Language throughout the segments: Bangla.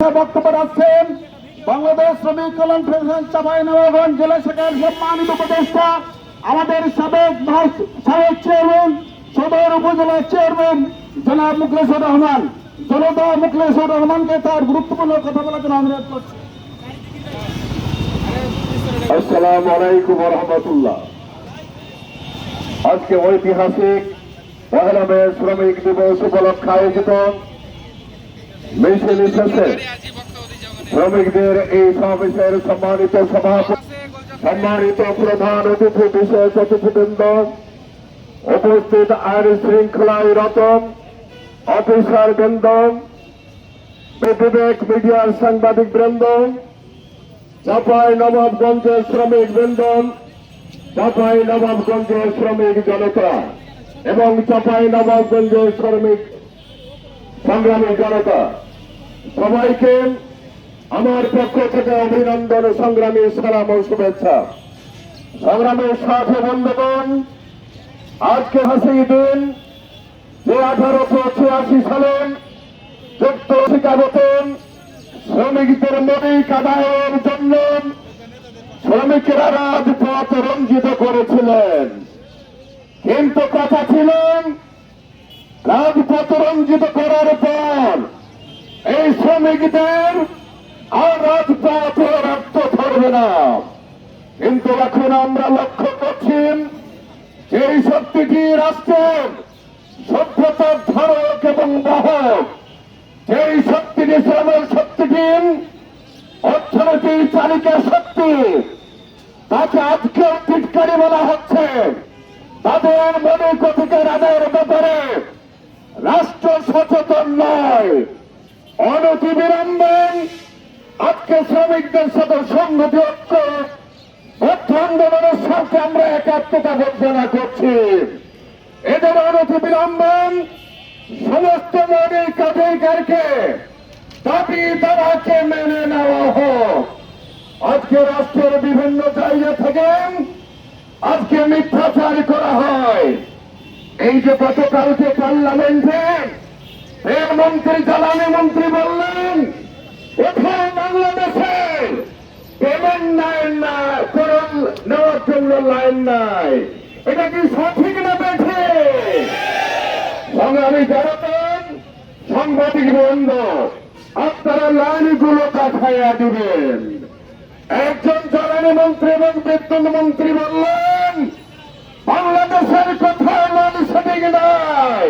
বক্তব্য রাখছেন বাংলাদেশ শ্রমিক কল্যাণ ফেডারেশন চাঁপাইনবাবগঞ্জ জেলা শাখার সম্মানিত উপদেষ্টা আমাদের সাবেক চেয়ারম্যান সদর উপজেলার চেয়ারম্যান জনাব মুখলেসুর রহমান। জনতা মুখলেসুর রহমানকে তার গুরুত্বপূর্ণ কথা বলার জন্য অনুরোধ করছি। আসসালামু আলাইকুম ওয়া রাহমাতুল্লাহ। আজকে ঐতিহাসিক ১ মে শ্রমিক দিবস উপলক্ষে আয়োজিত মিছিল শেষে শ্রমিকদের এই সমাবেশের সম্মানিত সভাপতি, সম্মানিত প্রধান অতিথি, বিশেষ অতিথিবৃন্দ, উপস্থিত আইন শৃঙ্খলায় রত অফিসার বৃন্দ, বিবেক মিডিয়ার সাংবাদিক বৃন্দ, চাঁপাইনবাবগঞ্জের শ্রমিক বৃন্দ, চাঁপাইনবাবগঞ্জের শ্রমিক জনতা এবং চাঁপাইনবাবগঞ্জের শ্রমিক সংগ্রামী জনতা, সবাইকে আমার পক্ষ থেকে অভিনন্দন, সংগ্রামী সালাম ও শুভেচ্ছা। সংগ্রামের সাথে বন্ধুগণ, আজকে হাসি দিন যে 1886 সালে যুক্ত শিকাগোতে শ্রমিকদের মৌলিক আদায়ের জন্য শ্রমিকেরা রাজপথ রঞ্জিত করেছিলেন। কিন্তু কথা ছিল রাজপথ রঞ্জিত করার পর এই শ্রমিকদের আর রাজপথ রক্ত ধরবে না। কিন্তু এখন আমরা লক্ষ্য করছি যে এই শক্তিটি রাষ্ট্রের সভ্যতার ধারক এবং বাহক, যেই শক্তিটি শ্রমের শক্তিটি অর্থনীতির চালিকা শক্তি, তাকে আজকেও টিটকারি বলা হচ্ছে। তাদের মৌলিক অধিকার আদায়ের ব্যাপারে রাষ্ট্র সচেতন নয়। অনতিবিলম্বে আজকে শ্রমিকদের সাথে সংহতি ঐক্য আন্দোলনের সাথে আমরা একাত্মতা ঘোষণা করছি। এদের অনতিবিলম্বে সমস্ত মৌলিক অধিকারকে দাবি দাওয়াকে মেনে নেওয়া হোক। আজকে রাষ্ট্রের বিভিন্ন জায়গা থেকে আজকে মিথ্যাচার করা হয়। এই যে গতকালকে পার্লামেন্টে রেলমন্ত্রী, জ্বালানি মন্ত্রী বললেন এখন বাংলাদেশে পেমেন্ট লাইন নাই, করণ নেওয়ার জন্য লাইন নাই। এটা কি সঠিক না বেঠে? সংগ্রামী জনগণ, সাংবাদিক বন্ধ, আপনারা লাইনগুলো কাঠাইয়া দিবেন। একজন জ্বালানি মন্ত্রী এবং বিদ্যুৎ মন্ত্রী বললেন বাংলাদেশের কোথাও লাইন সঠিক নাই।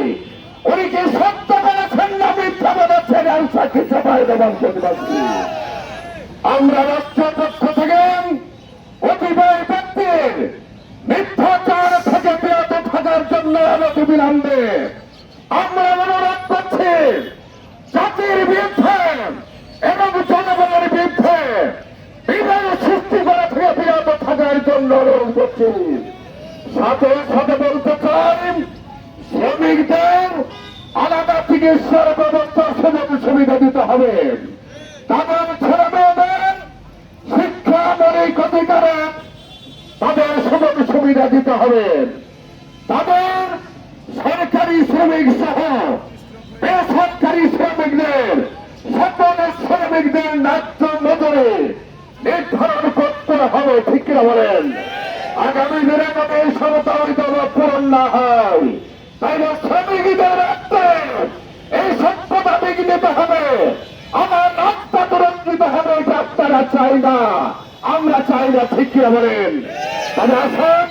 উনি কি সত্য বলেছেন না মিথ্যা বলেছেন? আনসারকে চাপাই দেওয়ার প্রতিবাদী আমরা রাষ্ট্রের পক্ষ থেকে অতিবাহী ব্যক্তির মিথ্যাচার থেকে বিরত থাকার জন্য অনতিবিলম্বে আমরা অনুরোধ করছি। জাতির বিরুদ্ধে এবং জনগণের বিরুদ্ধে বিভেদ সৃষ্টি করা থেকে বিরত থাকার জন্য অনুরোধ করছি। সাথে সাথে বলতে চাই, শ্রমিকদের আলাদা চিকিৎসার ব্যবস্থা, সুযোগ সুবিধা দিতে হবে। তাদের ছেলে মেয়েদের শিক্ষা মৌলিক অধিকারে তাদের সুযোগ সুবিধা দিতে হবে। তাদের সরকারি শ্রমিক সহ বেসরকারি শ্রমিকদের সকল শ্রমিকদের ন্যায্য মজুরি নির্ধারণ করতে হবে। ঠিক কিনা বলেন? আগামী দিনে যাতে এই সমতা পূরণ না হয়, তাইলে শ্রমিকদের রাখতে এই সভ্যতা বিঘ্নিত হবে, আমার রাস্তা তুরঞ্জিত হবে। এটা আপনারা চাই না, আমরা চাই না। ঠিক কিনা বলেন? তবে আসুন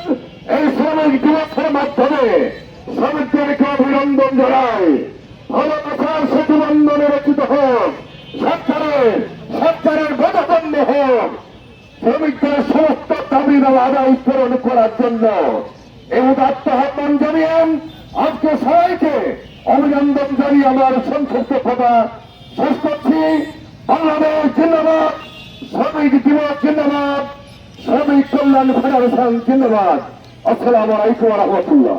এই শ্রমিক দিবসের মাধ্যমে শ্রমিকদেরকে অভিনন্দন জানাই। ভালোবাসার সেতুবন্ধনে রচিত হোক, সরকারের বোধগম্য হোক। শ্রমিকদের সমস্ত দাবি দেওয়া আদায় পূরণ করার জন্য এই উদাত্ত আহ্বান জানিয়ে আজকে সবাইকে অভিনন্দন জানিয়ে আমার সংক্ষিপ্ত কথা শেষ করছি। বাংলাদেশ জিন্দাবাদ, শ্রমিক দিবস জিন্দাবাদ, শ্রমিক কল্যাণ ফেডারেশন জিন্দাবাদ। আসসালামু আলাইকুম ওয়া রাহমাতুল্লাহ।